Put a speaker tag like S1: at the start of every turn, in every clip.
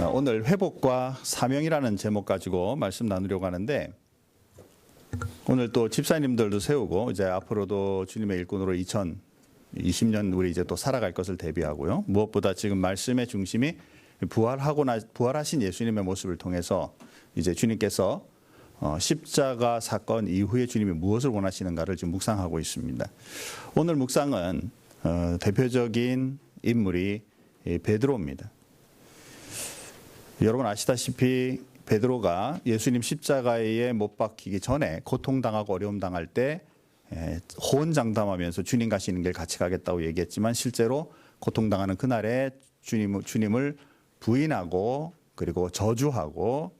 S1: 오늘 회복과 사명이라는 제목 가지고 말씀 나누려고 하는데, 오늘 또 집사님들도 세우고 이제 앞으로도 주님의 일꾼으로 2020년 우리 이제 또 살아갈 것을 대비하고요. 무엇보다 지금 말씀의 중심이 부활하신 예수님의 모습을 통해서 이제 주님께서 십자가 사건 이후에 주님이 무엇을 원하시는가를 지금 묵상하고 있습니다. 오늘 묵상은 대표적인 인물이 베드로입니다. 여러분 아시다시피 베드로가 예수님 십자가에 못 박히기 전에 고통당하고 어려움 당할 때 호언장담하면서 주님 가시는 길 같이 가겠다고 얘기했지만, 실제로 고통당하는 그날에 주님을 부인하고 그리고 저주하고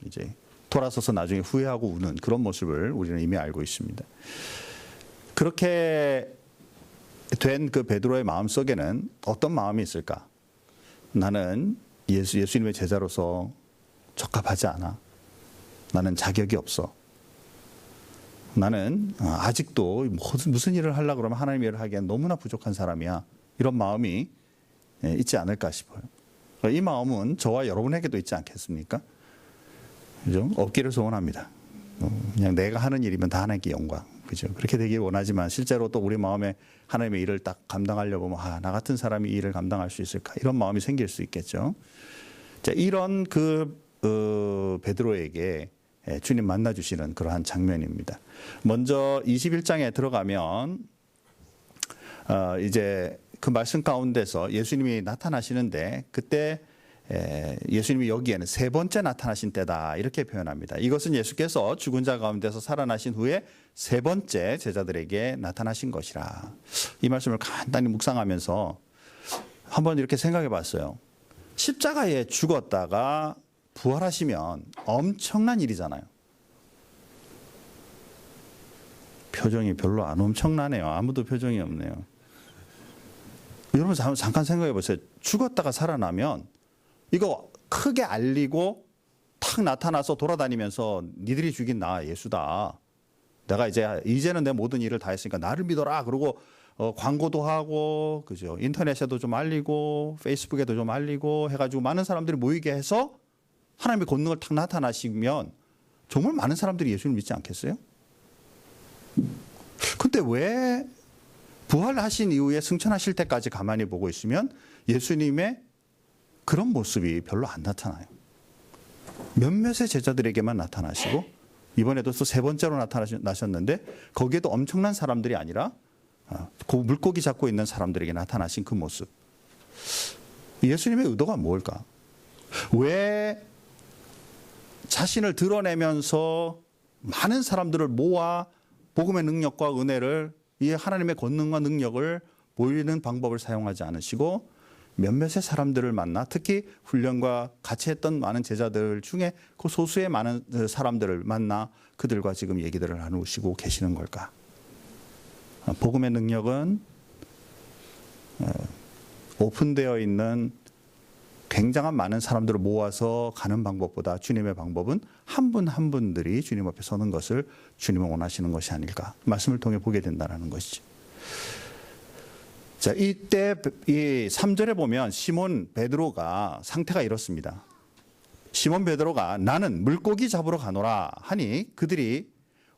S1: 이제 돌아서서 나중에 후회하고 우는 그런 모습을 우리는 이미 알고 있습니다. 그렇게 된 그 베드로의 마음 속에는 어떤 마음이 있을까? 나는 예수님의 제자로서 적합하지 않아. 나는 자격이 없어. 나는 아직도 무슨 일을 하려고 그러면 하나님의 일을 하기엔 너무나 부족한 사람이야. 이런 마음이 있지 않을까 싶어요. 이 마음은 저와 여러분에게도 있지 않겠습니까? 그죠? 없기를 소원합니다. 그냥 내가 하는 일이면 다 하나님께 영광. 그죠? 그렇게 되길 원하지만 실제로 또 우리 마음에 하나님의 일을 딱 감당하려고 하면 나 같은 사람이 이 일을 감당할 수 있을까? 이런 마음이 생길 수 있겠죠. 자, 이런 베드로에게 주님 만나주시는 그러한 장면입니다. 먼저 21장에 들어가면 이제 그 말씀 가운데서 예수님이 나타나시는데, 그때 예수님이 여기에는 세 번째 나타나신 때다 이렇게 표현합니다. 이것은 예수께서 죽은 자 가운데서 살아나신 후에 세 번째 제자들에게 나타나신 것이라. 이 말씀을 간단히 묵상하면서 한번 이렇게 생각해 봤어요. 십자가에 죽었다가 부활하시면 엄청난 일이잖아요. 표정이 별로 안 엄청나네요. 아무도 표정이 없네요. 여러분 잠깐 생각해 보세요. 죽었다가 살아나면 이거 크게 알리고 탁 나타나서 돌아다니면서 니들이 죽인 나 예수다. 내가 이제는 내 모든 일을 다 했으니까 나를 믿어라. 그리고 광고도 하고, 그죠? 인터넷에도 좀 알리고, 페이스북에도 좀 알리고 해가지고 많은 사람들이 모이게 해서 하나님의 권능을 탁 나타나시면 정말 많은 사람들이 예수를 믿지 않겠어요? 근데 왜 부활하신 이후에 승천하실 때까지 가만히 보고 있으면 예수님의 그런 모습이 별로 안 나타나요? 몇몇의 제자들에게만 나타나시고, 이번에도 또 세 번째로 나타나셨는데 거기에도 엄청난 사람들이 아니라 그 물고기 잡고 있는 사람들에게 나타나신 그 모습. 예수님의 의도가 뭘까? 왜 자신을 드러내면서 많은 사람들을 모아 복음의 능력과 은혜를, 이 하나님의 권능과 능력을 보이는 방법을 사용하지 않으시고 몇몇의 사람들을 만나, 특히 훈련과 같이 했던 많은 제자들 중에 그 소수의 많은 사람들을 만나 그들과 지금 얘기들을 나누시고 계시는 걸까? 복음의 능력은 오픈되어 있는 굉장한 많은 사람들을 모아서 가는 방법보다 주님의 방법은 한 분 한 분들이 주님 앞에 서는 것을 주님은 원하시는 것이 아닐까? 말씀을 통해 보게 된다는 것이죠. 자, 이때 이 3절에 보면 시몬 베드로가 상태가 이렇습니다. 시몬 베드로가 나는 물고기 잡으러 가노라 하니 그들이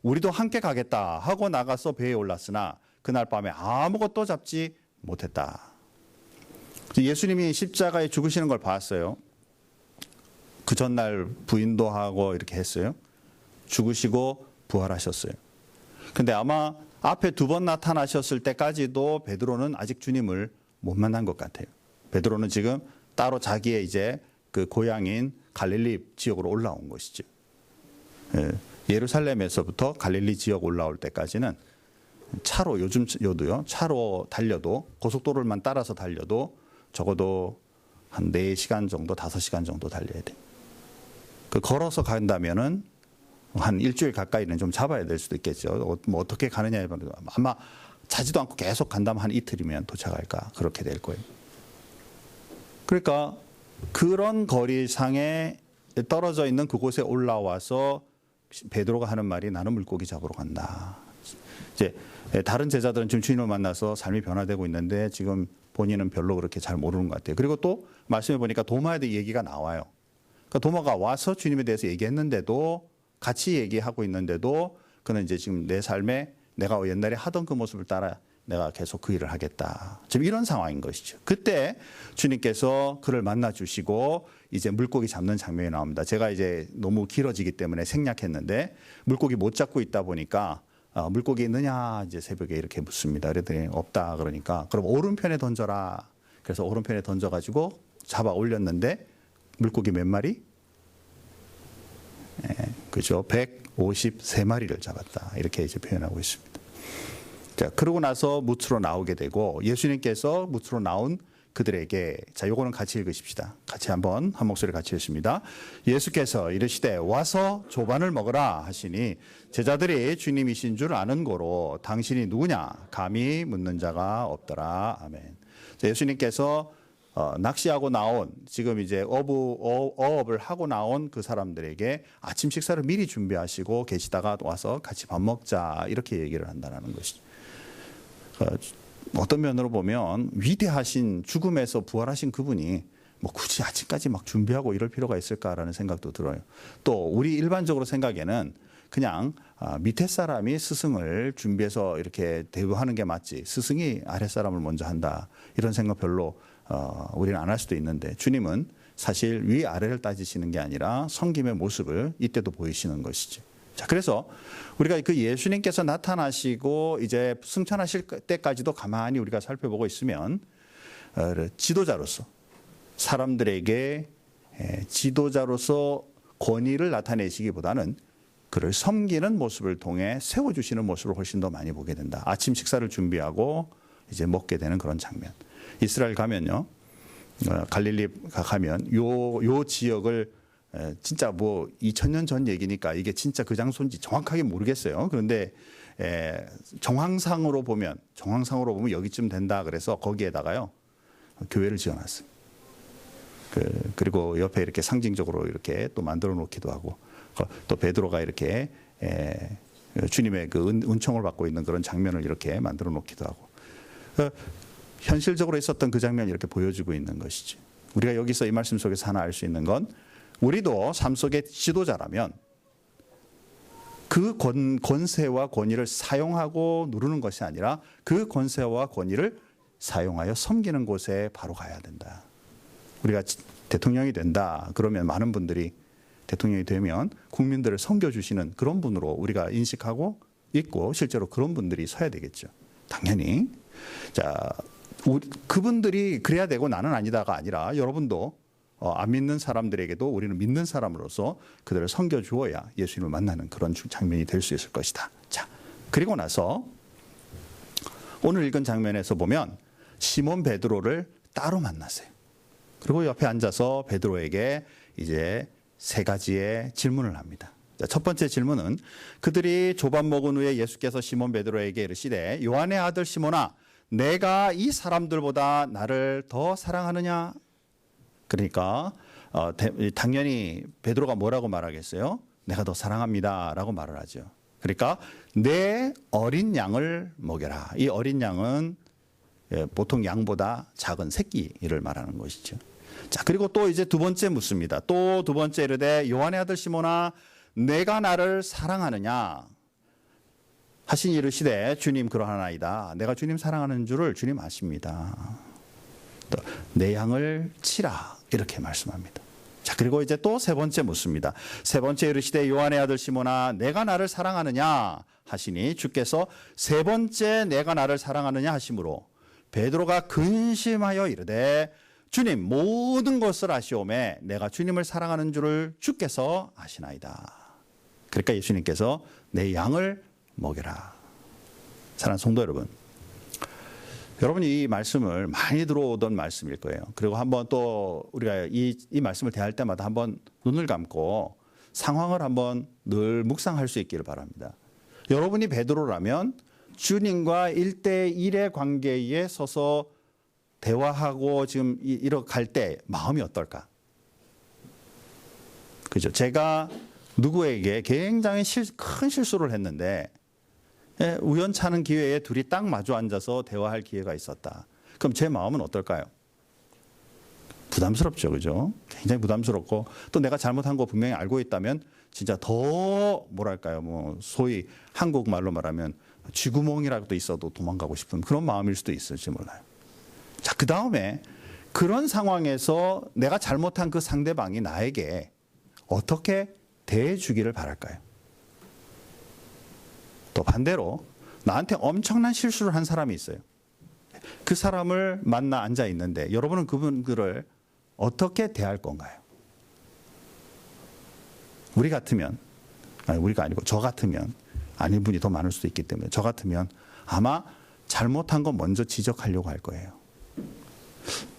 S1: 우리도 함께 가겠다 하고 나가서 배에 올랐으나 그날 밤에 아무것도 잡지 못했다. 예수님이 십자가에 죽으시는 걸 봤어요. 그 전날 부인도 하고 이렇게 했어요. 죽으시고 부활하셨어요. 근데 아마 앞에 두 번 나타나셨을 때까지도 베드로는 아직 주님을 못 만난 것 같아요. 베드로는 지금 따로 자기의 이제 그 고향인 갈릴리 지역으로 올라온 것이죠. 예루살렘에서부터 갈릴리 지역 올라올 때까지는 차로, 요도요, 차로 달려도, 고속도로만 따라서 달려도 적어도 한 4시간 정도, 5시간 정도 달려야 돼요. 걸어서 간다면은 한 일주일 가까이는 좀 잡아야 될 수도 있겠죠. 뭐 어떻게 가느냐에 따라 아마 자지도 않고 계속 간다면 한 이틀이면 도착할까, 그렇게 될 거예요. 그러니까 그런 거리상에 떨어져 있는 그곳에 올라와서 베드로가 하는 말이 나는 물고기 잡으러 간다. 이제 다른 제자들은 지금 주님을 만나서 삶이 변화되고 있는데 지금 본인은 별로 그렇게 잘 모르는 것 같아요. 그리고 또 말씀해 보니까 도마에 대해 얘기가 나와요. 그러니까 도마가 와서 주님에 대해서 얘기했는데도 같이 얘기하고 있는데도 그는 이제 지금 내 삶에 내가 옛날에 하던 그 모습을 따라 내가 계속 그 일을 하겠다. 지금 이런 상황인 것이죠. 그때 주님께서 그를 만나 주시고 이제 물고기 잡는 장면이 나옵니다. 제가 이제 너무 길어지기 때문에 생략했는데 물고기 못 잡고 있다 보니까 물고기 있느냐 이제 새벽에 이렇게 묻습니다. 그랬더니 없다 그러니까 그럼 오른편에 던져라. 그래서 오른편에 던져가지고 잡아 올렸는데 물고기 몇 마리? 그죠? 153마리를 잡았다. 이렇게 이제 표현하고 있습니다. 자, 그러고 나서 무트로 나오게 되고 예수님께서 무트로 나온 그들에게 자, 요거는 같이 읽으십시다. 같이 한번 한 목소리 같이 읽습니다. 예수께서 이르시되 와서 조반을 먹으라 하시니 제자들이 주님이신 줄 아는 고로 당신이 누구냐 감히 묻는 자가 없더라. 아멘. 자, 예수님께서 낚시하고 나온 지금 이제 어업을 하고 나온 그 사람들에게 아침 식사를 미리 준비하시고 계시다가 와서 같이 밥 먹자 이렇게 얘기를 한다는 것이죠. 어떤 면으로 보면 위대하신 죽음에서 부활하신 그분이 뭐 굳이 아침까지 막 준비하고 이럴 필요가 있을까라는 생각도 들어요. 또 우리 일반적으로 생각에는 그냥 밑에 사람이 스승을 준비해서 이렇게 대우하는 게 맞지 스승이 아랫 사람을 먼저 한다 이런 생각 별로 우리는 안 할 수도 있는데 주님은 사실 위아래를 따지시는 게 아니라 섬김의 모습을 이때도 보이시는 것이죠. 자, 그래서 우리가 그 예수님께서 나타나시고 이제 승천하실 때까지도 가만히 우리가 살펴보고 있으면 지도자로서 사람들에게 지도자로서 권위를 나타내시기보다는 그를 섬기는 모습을 통해 세워주시는 모습을 훨씬 더 많이 보게 된다. 아침 식사를 준비하고 이제 먹게 되는 그런 장면. 이스라엘 가면요, 갈릴리 가면 요 지역을 진짜 뭐 2000년 전 얘기니까 이게 진짜 그 장소인지 정확하게 모르겠어요. 그런데 정황상으로 보면 여기쯤 된다 그래서 거기에다가요 교회를 지어놨어요. 그리고 옆에 이렇게 상징적으로 이렇게 또 만들어 놓기도 하고 또 베드로가 이렇게 주님의 그 은총을 받고 있는 그런 장면을 이렇게 만들어 놓기도 하고 현실적으로 있었던 그 장면이 이렇게 보여주고 있는 것이죠. 우리가 여기서 이 말씀 속에서 하나 알 수 있는 건 우리도 삶 속의 지도자라면 그 권세와 권위를 사용하고 누르는 것이 아니라 그 권세와 권위를 사용하여 섬기는 곳에 바로 가야 된다. 우리가 대통령이 된다 그러면 많은 분들이 대통령이 되면 국민들을 섬겨주시는 그런 분으로 우리가 인식하고 있고 실제로 그런 분들이 서야 되겠죠. 당연히. 자, 그분들이 그래야 되고 나는 아니다가 아니라 여러분도 안 믿는 사람들에게도 우리는 믿는 사람으로서 그들을 섬겨주어야 예수님을 만나는 그런 장면이 될 수 있을 것이다. 자, 그리고 나서 오늘 읽은 장면에서 보면 시몬 베드로를 따로 만나세요. 그리고 옆에 앉아서 베드로에게 이제 세 가지의 질문을 합니다. 자, 첫 번째 질문은 그들이 조반 먹은 후에 예수께서 시몬 베드로에게 이르시되 요한의 아들 시몬아 내가 이 사람들보다 나를 더 사랑하느냐? 그러니까 당연히 베드로가 뭐라고 말하겠어요? 내가 더 사랑합니다라고 말을 하죠. 그러니까 내 어린 양을 먹여라. 이 어린 양은 보통 양보다 작은 새끼를 말하는 것이죠. 자, 그리고 또 이제 두 번째 묻습니다. 또 두 번째 이르되 요한의 아들 시몬아 내가 나를 사랑하느냐? 하시니 이르시되 주님 그러하나이다. 내가 주님 사랑하는 줄을 주님 아십니다. 또 내 양을 치라 이렇게 말씀합니다. 자, 그리고 이제 또 세 번째 묻습니다. 세 번째 이르시되 요한의 아들 시몬아 내가 나를 사랑하느냐 하시니 주께서 세 번째 내가 나를 사랑하느냐 하심으로 베드로가 근심하여 이르되 주님 모든 것을 아시오매 내가 주님을 사랑하는 줄을 주께서 아시나이다. 그러니까 예수님께서 내 양을 먹여라. 사랑하는 성도 여러분, 여러분이 이 말씀을 많이 들어오던 말씀일 거예요. 그리고 한번 또 우리가 이 말씀을 대할 때마다 한번 눈을 감고 상황을 한번 늘 묵상할 수 있기를 바랍니다. 여러분이 베드로라면 주님과 1대1의 관계에 서서 대화하고 지금 이렇게 갈 때 마음이 어떨까? 그죠? 제가 누구에게 굉장히 큰 실수를 했는데 우연찮은 기회에 둘이 딱 마주 앉아서 대화할 기회가 있었다. 그럼 제 마음은 어떨까요? 부담스럽죠, 그죠? 굉장히 부담스럽고 또 내가 잘못한 거 분명히 알고 있다면 진짜 더 뭐랄까요, 뭐 소위 한국말로 말하면 쥐구멍이라도 있어도 도망가고 싶은 그런 마음일 수도 있을지 몰라요. 자, 그 다음에 그런 상황에서 내가 잘못한 그 상대방이 나에게 어떻게 대해주기를 바랄까요? 또 반대로 나한테 엄청난 실수를 한 사람이 있어요. 그 사람을 만나 앉아 있는데 여러분은 그분들을 어떻게 대할 건가요? 우리 같으면, 아니 우리가 아니고 저 같으면, 아닌 분이 더 많을 수도 있기 때문에 저 같으면 아마 잘못한 거 먼저 지적하려고 할 거예요.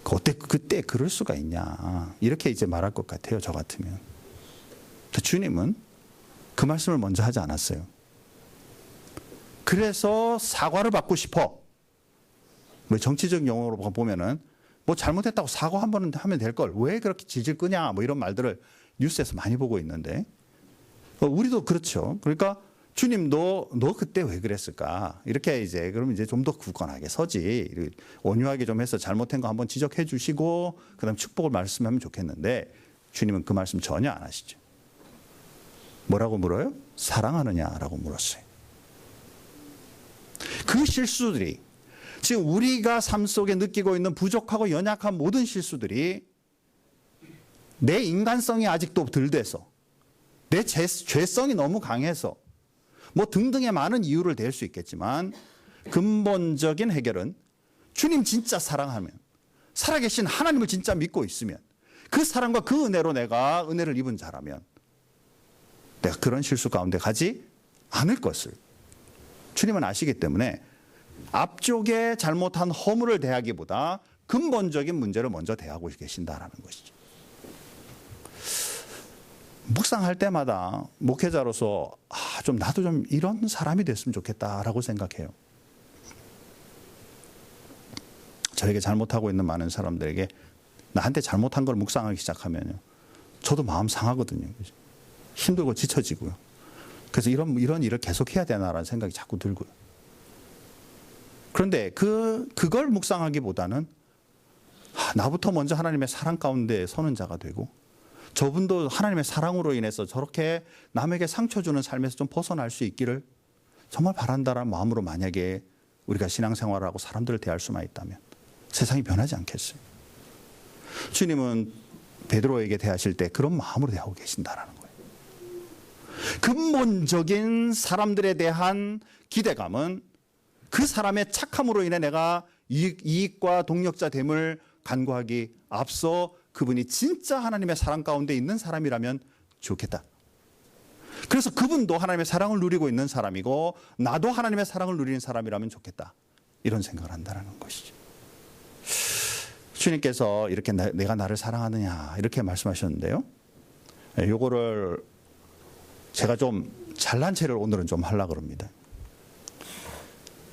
S1: 그때 그럴 수가 있냐 이렇게 이제 말할 것 같아요. 저 같으면. 주님은 그 말씀을 먼저 하지 않았어요. 그래서 사과를 받고 싶어. 뭐 정치적 용어로 보면은 뭐 잘못했다고 사과 한 번은 하면 될 걸 왜 그렇게 질질 끄냐 뭐 이런 말들을 뉴스에서 많이 보고 있는데 우리도 그렇죠. 그러니까 주님도 너 그때 왜 그랬을까? 이렇게 이제 그러면 이제 좀 더 굳건하게 서지. 온유하게 좀 해서 잘못한 거 한번 지적해 주시고 그다음 축복을 말씀하면 좋겠는데 주님은 그 말씀 전혀 안 하시죠. 뭐라고 물어요? 사랑하느냐라고 물었어요. 그 실수들이 지금 우리가 삶 속에 느끼고 있는 부족하고 연약한 모든 실수들이 내 인간성이 아직도 덜 돼서 내 죄성이 너무 강해서 뭐 등등의 많은 이유를 댈 수 있겠지만 근본적인 해결은 주님 진짜 사랑하면 살아계신 하나님을 진짜 믿고 있으면 그 사랑과 그 은혜로 내가 은혜를 입은 자라면 내가 그런 실수 가운데 가지 않을 것을 주님은 아시기 때문에 앞쪽에 잘못한 허물을 대하기보다 근본적인 문제를 먼저 대하고 계신다라는 것이죠. 묵상할 때마다 목회자로서 좀 나도 좀 이런 사람이 됐으면 좋겠다라고 생각해요. 저에게 잘못하고 있는 많은 사람들에게 나한테 잘못한 걸 묵상하기 시작하면요, 저도 마음 상하거든요. 힘들고 지쳐지고요. 그래서 이런 일을 계속 해야 되나라는 생각이 자꾸 들고요. 그런데 그걸 묵상하기보다는 나부터 먼저 하나님의 사랑 가운데 서는 자가 되고 저분도 하나님의 사랑으로 인해서 저렇게 남에게 상처 주는 삶에서 좀 벗어날 수 있기를 정말 바란다라는 마음으로 만약에 우리가 신앙생활을 하고 사람들을 대할 수만 있다면 세상이 변하지 않겠어요. 주님은 베드로에게 대하실 때 그런 마음으로 대하고 계신다라는 거예요. 근본적인 사람들에 대한 기대감은 그 사람의 착함으로 인해 내가 이익과 동력자 됨을 간구하기 앞서 그분이 진짜 하나님의 사랑 가운데 있는 사람이라면 좋겠다. 그래서 그분도 하나님의 사랑을 누리고 있는 사람이고 나도 하나님의 사랑을 누리는 사람이라면 좋겠다. 이런 생각을 한다는 것이죠. 주님께서 이렇게 내가 나를 사랑하느냐 이렇게 말씀하셨는데요. 요거를 제가 좀 잘난 체를 오늘은 좀 하려고 합니다.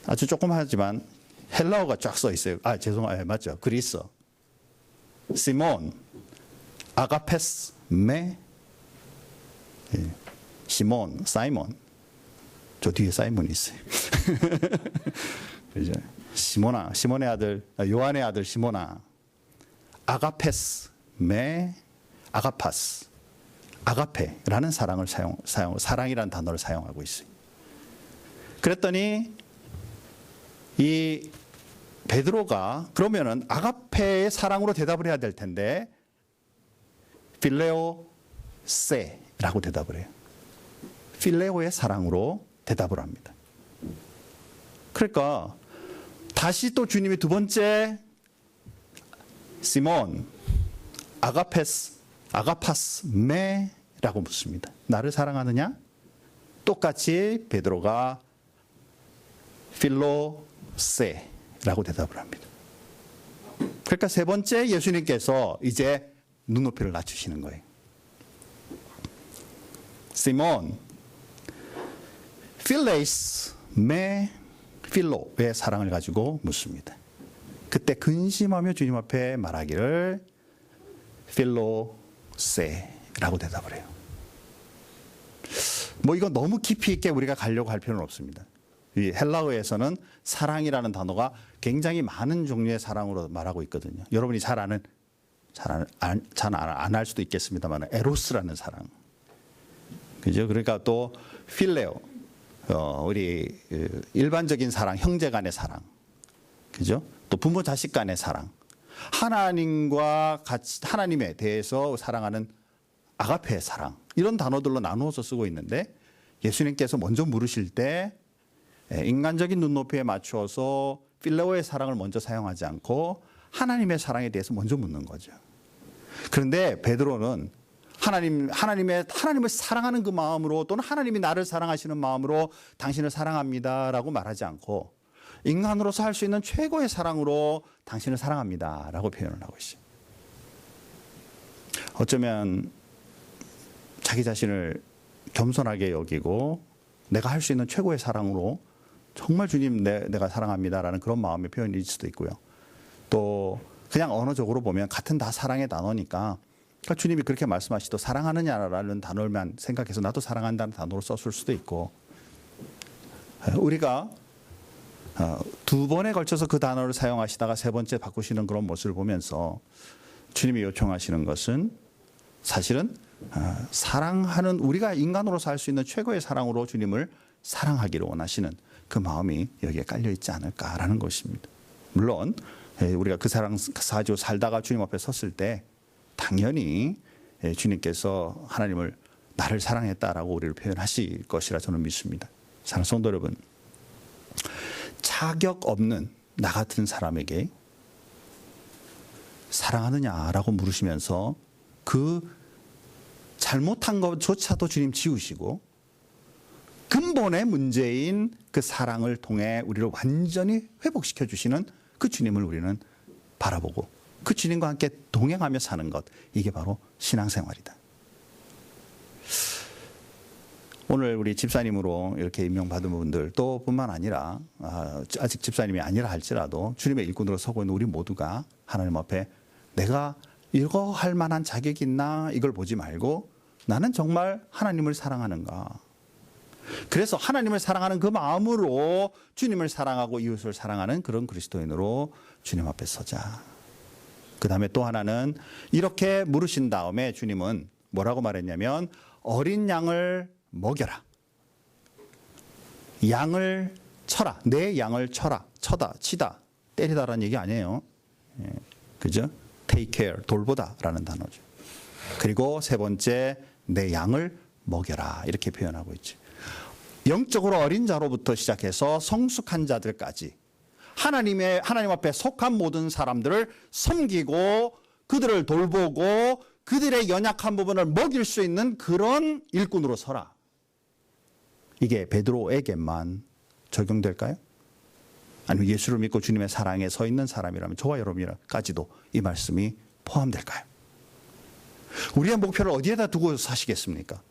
S1: 아주 조그마하지만 헬라어가 쫙 써 있어요. 맞죠. 그리스어. 시몬, 아가페스, 메, 시몬, 사이몬. 저 뒤에 사이몬이 있어요. 그죠? 시몬의 아들, 요한의 아들 시몬아. 아가페스, 메, 아가파스. 아가페라는 사랑이라는 단어를 사용하고 있어요. 그랬더니 이 베드로가 그러면은 아가페의 사랑으로 대답을 해야 될 텐데 필레오세라고 대답을 해요. 필레오의 사랑으로 대답을 합니다. 그러니까 다시 또 주님이 두 번째 시몬 아가파스 메라고 묻습니다. 나를 사랑하느냐? 똑같이 베드로가 필로세라고 대답을 합니다. 그러니까 세 번째 예수님께서 이제 눈높이를 낮추시는 거예요. 시몬 필레이스 메 필로의 사랑을 가지고 묻습니다. 그때 근심하며 주님 앞에 말하기를 필로세라고 대답을 해요. 뭐 이거 너무 깊이 있게 우리가 가려고 할 필요는 없습니다. 이 헬라어에서는 사랑이라는 단어가 굉장히 많은 종류의 사랑으로 말하고 있거든요. 여러분이 잘 안 할 수도 있겠습니다만 에로스라는 사랑, 그죠? 그러니까 또 필레오, 우리 일반적인 사랑, 형제간의 사랑, 그죠? 또 부모 자식 간의 사랑, 하나님과 같이 하나님에 대해서 사랑하는 아가페의 사랑, 이런 단어들로 나누어서 쓰고 있는데 예수님께서 먼저 물으실 때 인간적인 눈높이에 맞추어서 필레오의 사랑을 먼저 사용하지 않고 하나님의 사랑에 대해서 먼저 묻는 거죠. 그런데 베드로는 하나님을 사랑하는 그 마음으로, 또는 하나님이 나를 사랑하시는 마음으로 당신을 사랑합니다라고 말하지 않고 인간으로서 할 수 있는 최고의 사랑으로 당신을 사랑합니다라고 표현을 하고 있어요. 어쩌면 자기 자신을 겸손하게 여기고 내가 할 수 있는 최고의 사랑으로 정말 주님 내가 사랑합니다라는 그런 마음의 표현일 수도 있고요. 또 그냥 언어적으로 보면 같은 다 사랑의 단어니까, 그러니까 주님이 그렇게 말씀하시도 사랑하느냐라는 단어만 생각해서 나도 사랑한다는 단어로 썼을 수도 있고, 우리가 두 번에 걸쳐서 그 단어를 사용하시다가 세 번째 바꾸시는 그런 모습을 보면서 주님이 요청하시는 것은 사실은 사랑하는, 우리가 인간으로서 할 수 있는 최고의 사랑으로 주님을 사랑하기를 원하시는 그 마음이 여기에 깔려 있지 않을까라는 것입니다. 물론 우리가 그 사랑 가지고 살다가 주님 앞에 섰을 때 당연히 주님께서 하나님을 나를 사랑했다라고 우리를 표현하실 것이라 저는 믿습니다. 사랑하는 성도 여러분, 자격 없는 나 같은 사람에게 사랑하느냐라고 물으시면서 그 잘못한 것조차도 주님 지우시고 근본의 문제인 그 사랑을 통해 우리를 완전히 회복시켜 주시는 그 주님을 우리는 바라보고 그 주님과 함께 동행하며 사는 것, 이게 바로 신앙생활이다. 오늘 우리 집사님으로 이렇게 임명받은 분들 또 뿐만 아니라 아직 집사님이 아니라 할지라도 주님의 일꾼으로 서고 있는 우리 모두가 하나님 앞에 내가 이거 할 만한 자격이 있나, 이걸 보지 말고 나는 정말 하나님을 사랑하는가. 그래서 하나님을 사랑하는 그 마음으로 주님을 사랑하고 이웃을 사랑하는 그런 그리스도인으로 주님 앞에 서자. 그 다음에 또 하나는 이렇게 물으신 다음에 주님은 뭐라고 말했냐면 어린 양을 먹여라. 양을 쳐라. 내 양을 쳐라. 치다, 때리다라는 얘기 아니에요. 그죠? take care, 돌보다라는 단어죠. 그리고 세 번째, 내 양을 먹여라. 이렇게 표현하고 있죠. 영적으로 어린 자로부터 시작해서 성숙한 자들까지 하나님 앞에 속한 모든 사람들을 섬기고 그들을 돌보고 그들의 연약한 부분을 먹일 수 있는 그런 일꾼으로 서라. 이게 베드로에게만 적용될까요? 아니면 예수를 믿고 주님의 사랑에 서 있는 사람이라면 저와 여러분까지도 이 말씀이 포함될까요? 우리의 목표를 어디에다 두고 사시겠습니까?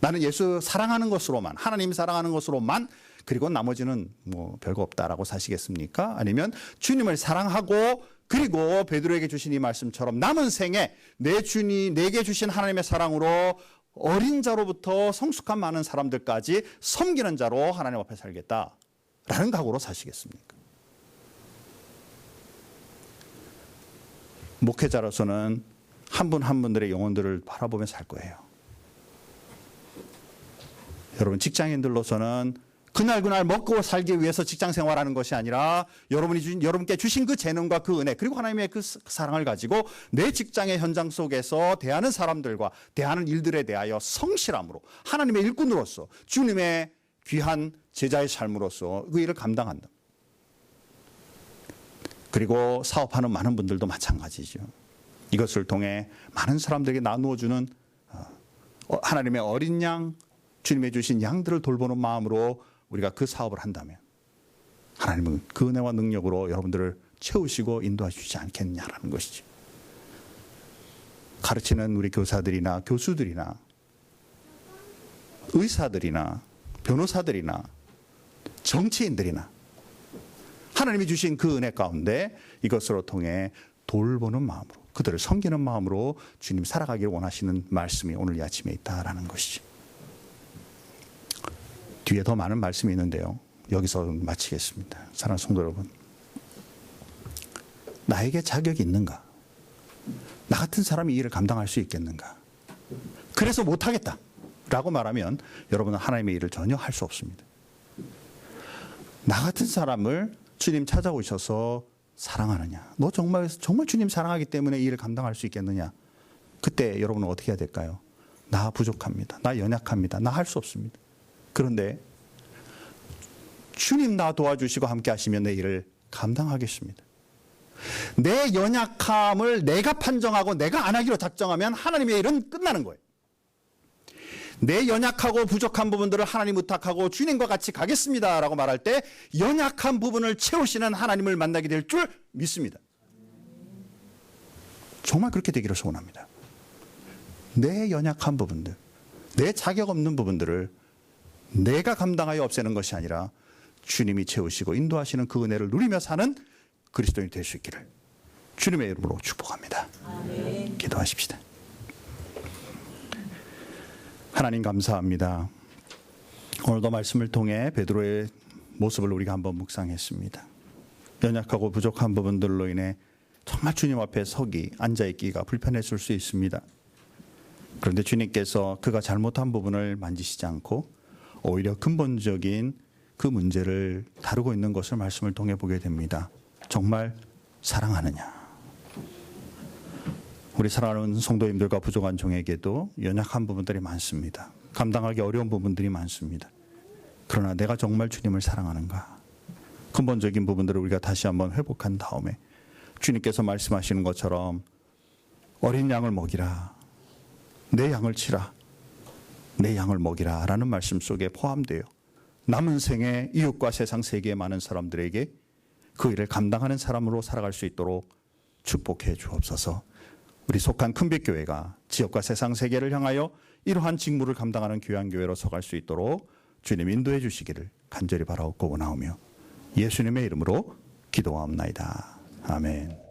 S1: 나는 예수 사랑하는 것으로만, 하나님 사랑하는 것으로만, 그리고 나머지는 뭐 별거 없다라고 사시겠습니까? 아니면 주님을 사랑하고 그리고 베드로에게 주신 이 말씀처럼 남은 생에 내 주님 내게 주신 하나님의 사랑으로 어린 자로부터 성숙한 많은 사람들까지 섬기는 자로 하나님 앞에 살겠다라는 각오로 사시겠습니까? 목회자로서는 한 분 한 분들의 영혼들을 바라보며 살 거예요. 여러분 직장인들로서는 그날 먹고 살기 위해서 직장 생활하는 것이 아니라 여러분께 주신 그 재능과 그 은혜, 그리고 하나님의 그 사랑을 가지고 내 직장의 현장 속에서 대하는 사람들과 대하는 일들에 대하여 성실함으로 하나님의 일꾼으로서 주님의 귀한 제자의 삶으로서 그 일을 감당한다. 그리고 사업하는 많은 분들도 마찬가지죠. 이것을 통해 많은 사람들에게 나누어주는 하나님의 어린 양, 주님의 주신 양들을 돌보는 마음으로 우리가 그 사업을 한다면 하나님은 그 은혜와 능력으로 여러분들을 채우시고 인도하시지 않겠냐라는 것이죠. 가르치는 우리 교사들이나 교수들이나 의사들이나 변호사들이나 정치인들이나 하나님이 주신 그 은혜 가운데 이것으로 통해 돌보는 마음으로, 그들을 섬기는 마음으로 주님 살아가기를 원하시는 말씀이 오늘 이 아침에 있다라는 것이죠. 뒤에 더 많은 말씀이 있는데요. 여기서 마치겠습니다. 사랑하는 성도 여러분, 나에게 자격이 있는가? 나 같은 사람이 이 일을 감당할 수 있겠는가? 그래서 못하겠다 라고 말하면 여러분은 하나님의 일을 전혀 할 수 없습니다. 나 같은 사람을 주님 찾아오셔서 사랑하느냐? 너 정말 주님 사랑하기 때문에 이 일을 감당할 수 있겠느냐? 그때 여러분은 어떻게 해야 될까요? 나 부족합니다. 나 연약합니다. 나 할 수 없습니다. 그런데 주님 나 도와주시고 함께 하시면 내 일을 감당하겠습니다. 내 연약함을 내가 판정하고 내가 안 하기로 작정하면 하나님의 일은 끝나는 거예요. 내 연약하고 부족한 부분들을 하나님 의탁하고 주님과 같이 가겠습니다 라고 말할 때 연약한 부분을 채우시는 하나님을 만나게 될 줄 믿습니다. 정말 그렇게 되기를 소원합니다. 내 연약한 부분들, 내 자격 없는 부분들을 내가 감당하여 없애는 것이 아니라 주님이 채우시고 인도하시는 그 은혜를 누리며 사는 그리스도인이 될 수 있기를 주님의 이름으로 축복합니다. 아멘. 기도하십시다. 하나님 감사합니다. 오늘도 말씀을 통해 베드로의 모습을 우리가 한번 묵상했습니다. 연약하고 부족한 부분들로 인해 정말 주님 앞에 서기, 앉아있기가 불편했을 수 있습니다. 그런데 주님께서 그가 잘못한 부분을 만지시지 않고 오히려 근본적인 그 문제를 다루고 있는 것을 말씀을 통해 보게 됩니다. 정말 사랑하느냐? 우리 사랑하는 성도님들과 부족한 종에게도 연약한 부분들이 많습니다. 감당하기 어려운 부분들이 많습니다. 그러나 내가 정말 주님을 사랑하는가? 근본적인 부분들을 우리가 다시 한번 회복한 다음에 주님께서 말씀하시는 것처럼 어린 양을 먹이라, 내 양을 치라, 내 양을 먹이라 라는 말씀 속에 포함되어 남은 생에 이웃과 세상 세계의 많은 사람들에게 그 일을 감당하는 사람으로 살아갈 수 있도록 축복해 주옵소서. 우리 속한 큰빛교회가 지역과 세상 세계를 향하여 이러한 직무를 감당하는 교회로 서갈 수 있도록 주님 인도해 주시기를 간절히 바라옵고 원하오며 예수님의 이름으로 기도하옵나이다. 아멘.